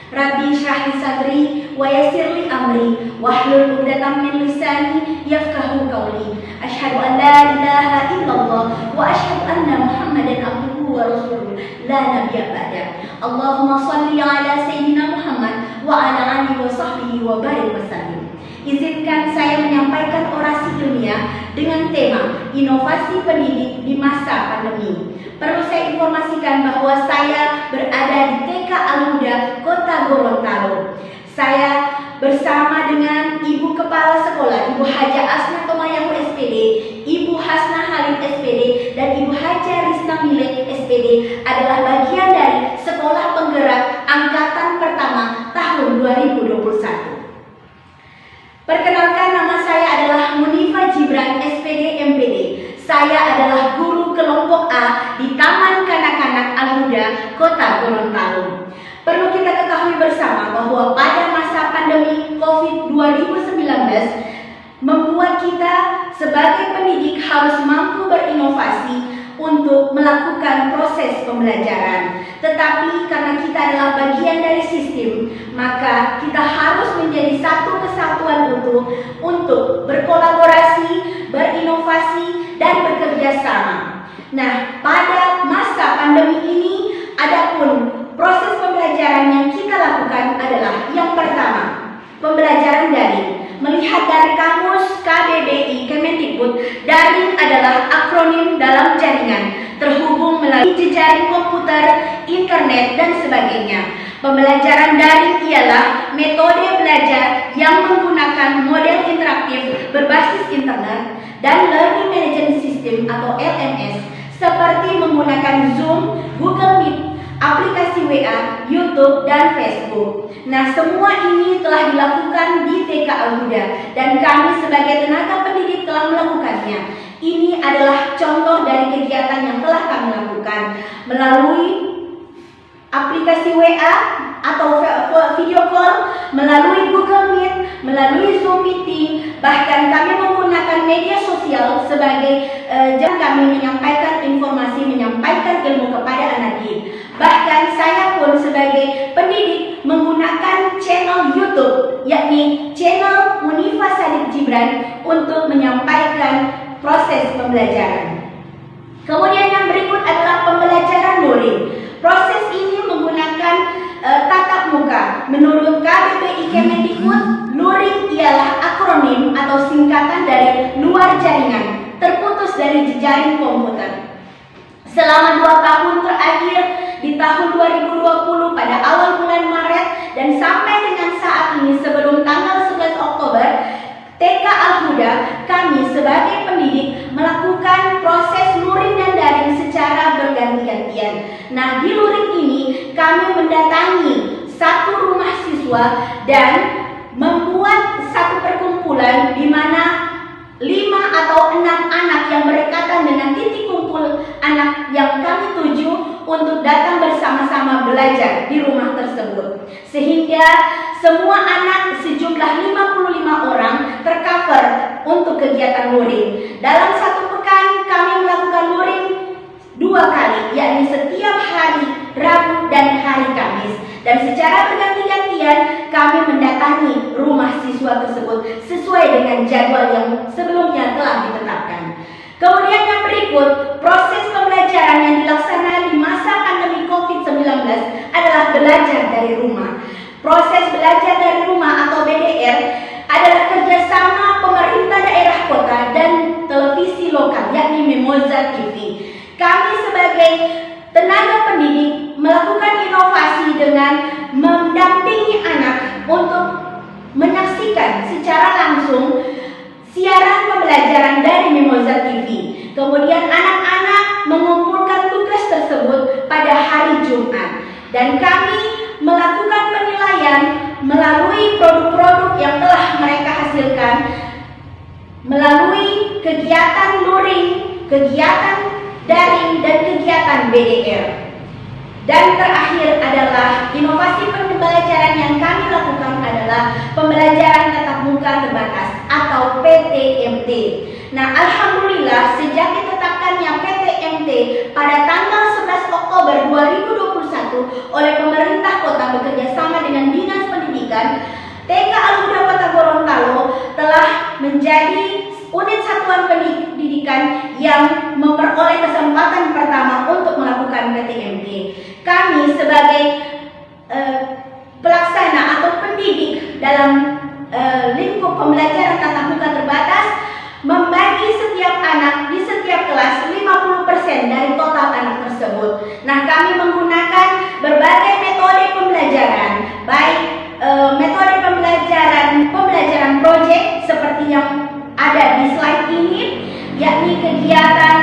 Rabbi shrah li sadri wa yassir li amri wahlul 'uqdatam min lisani yafqahu qawli. Asyhadu an la ilaha illallah wa asyhadu anna Muhammadan abduhu wa rasuluh la nabiyya ba'da. Allahumma shalli ala sayyidina Muhammad wa ala alihi wa sahbihi wa barik wasallim. Izinkan saya menyampaikan orasi ilmiah dengan tema inovasi pendidik di masa pandemi. Perlu saya informasikan bahwa saya berada di TK Al-Huda, Kota Gorontalo. Saya bersama dengan Ibu Kepala Sekolah, Ibu Haja Asna Tomayahu SPD, Ibu Hasna Halim SPD, dan Ibu Haja Rizna Milek SPD adalah bagian dari Sekolah Penggerak Angkatan Pertama tahun 2021. Perkenalkan, nama saya adalah Munifa Jibran SPD MPD. Saya adalah guru kelompok A di Taman Kanak-Kanak Al-Huda, Kota Gorontalo. Perlu kita ketahui bersama bahwa pada masa pandemi COVID 2019 membuat kita sebagai pendidik harus mampu berinovasi untuk melakukan proses pembelajaran. Tetapi karena kita adalah bagian dari sistem, maka kita harus menjadi satu kesatuan utuh untuk berkolaborasi, berinovasi, dan bekerja sama. Nah, pada masa pandemi ini, adapun proses pembelajaran yang kita lakukan adalah yang pertama, pembelajaran daring. Melihat dari kamus KBBI Kemendikbud, daring adalah akronim dalam jaringan, terhubung melalui jejaring komputer, internet, dan sebagainya. Pembelajaran daring ialah metode belajar yang menggunakan model interaktif berbasis internet dan Learning Management System atau LMS, seperti menggunakan Zoom, Google Meet, aplikasi WA, YouTube, dan Facebook. Nah, semua ini telah dilakukan di TK Al-Huda dan kami sebagai tenaga pendidik telah melakukannya. Ini adalah contoh dari kegiatan yang telah kami lakukan melalui aplikasi WA atau video call, melalui Google Meet, melalui Zoom Meeting, bahkan kami menggunakan media sosial sebagai kami menyampaikan informasi, menyampaikan ilmu kepada anak didik. Bahkan saya pun sebagai pendidik menggunakan channel YouTube, yakni channel Munifa Sadik Jibran untuk menyampaikan proses pembelajaran. Kemudian yang berikut adalah pembelajaran luring. Proses ini menggunakan tatap muka. Menurut KBBI Kemendikbud, luring ialah akronim atau singkatan dari luar jaringan, terputus dari jejaring komputer. Selama 2 tahun terakhir, di tahun 2020 pada awal bulan Maret dan sampai dengan saat ini sebelum tanggal 11 Oktober, TK Al-Huda kami sebagai pendidik melakukan proses luring dan daring secara berganti-gantian. Nah, di luring ini kami mendatangi satu rumah siswa dan membuat satu perkumpulan di mana 5 atau 6 anak yang berdekatan dengan titik kumpul anak yang kami tuju untuk datang bersama-sama belajar di rumah tersebut. Sehingga semua anak sejumlah 55 orang tercover untuk kegiatan luring. Dalam satu pekan kami melakukan luring 2 kali, yakni setiap hari Rabu dan hari Kamis. Dan secara berganti-gantian kami mendatangi rumah siswa tersebut sesuai dengan jadwal yang sebelumnya telah ditetapkan. Kemudian yang berikut, proses pembelajaran yang dilaksanakan di masa pandemi COVID-19 adalah belajar dari rumah. Proses belajar dari rumah atau BDR adalah kerjasama pemerintah daerah kota dan televisi lokal, yakni Mimoza TV. Kami sebagai tenaga pendidik melakukan inovasi dengan mendampingi anak untuk menyaksikan secara langsung siaran pembelajaran dari Mimoza TV. Kemudian anak-anak mengumpulkan tugas tersebut pada hari Jumat. Dan kami melakukan penilaian melalui produk-produk yang telah mereka hasilkan melalui kegiatan luring, kegiatan daring, dan kegiatan BDR. Dan terakhir adalah inovasi pembelajaran yang kami lakukan adalah pembelajaran tatap muka terbatas atau PTMT. Nah, alhamdulillah sejak ditetapkannya PTMT pada tanggal 11 Oktober 2021 oleh pemerintah kota bekerja sama lakukan, TK Al-Huda Kota Gorontalo telah menjadi unit satuan pendidikan yang memperoleh kesempatan pertama untuk melakukan PTMP. Kami sebagai pelaksana atau pendidik dalam lingkup pembelajaran tatap muka terbatas membagi setiap anak di setiap kelas 50% dari total anak tersebut. Nah, kami menggunakan berbagai metode pembelajaran, baik metode pembelajaran proyek seperti yang ada di slide ini, yakni kegiatan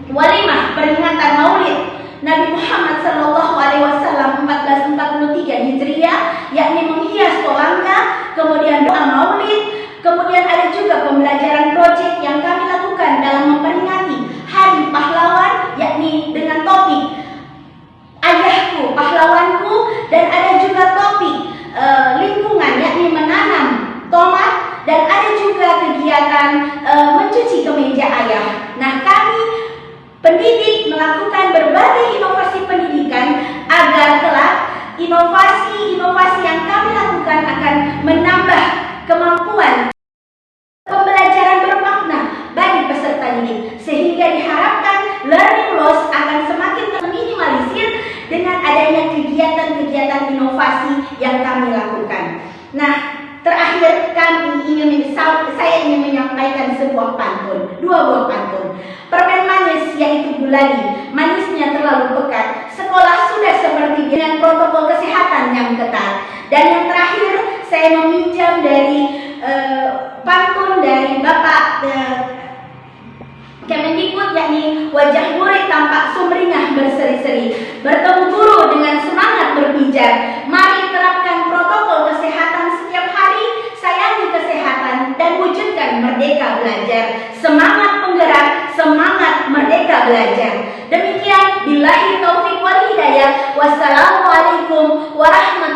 walimah peringatan Maulid Nabi Muhammad SAW 1443 Hijriah, yakni menghias kolangka, kemudian doa Maulid. Kemudian ada juga pembelajaran proyek yang kami lakukan dalam memperingati Hari Pahlawan, yakni dengan topik Ayahku Pahlawanku, dan ada juga topik lingkungan, yakni menanam tomat, dan ada juga kegiatan mencuci kemeja ayah. Nah, kami pendidik melakukan berbagai inovasi pendidikan agar kelak inovasi yang kami lakukan akan menambah kemampuan pembelajaran bermakna bagi peserta didik, sehingga diharapkan learning loss akan semakin terminimalisir dengan adanya kegiatan-kegiatan inovasi yang kami lakukan. Nah, terakhir saya ingin menyampaikan sebuah pantun, dua buah pantun. Permen manis yaitu gulali, manisnya terlalu pekat. Sekolah sudah seperti dengan protokol kesehatan yang ketat. Dan yang terakhir saya meminjam dari pantun dari Bapak Kemendikbud, yakni wajah murid tampak sumringah berseri-seri, bertemu guru dengan semangat berpijar. Mari terapkan protokol kesehatan setiap hari, sayangi kesehatan dan wujudkan merdeka belajar. Semangat penggerak, semangat merdeka belajar. Demikian, billahi taufiq wal hidayah. Wassalamualaikum warahmatullahi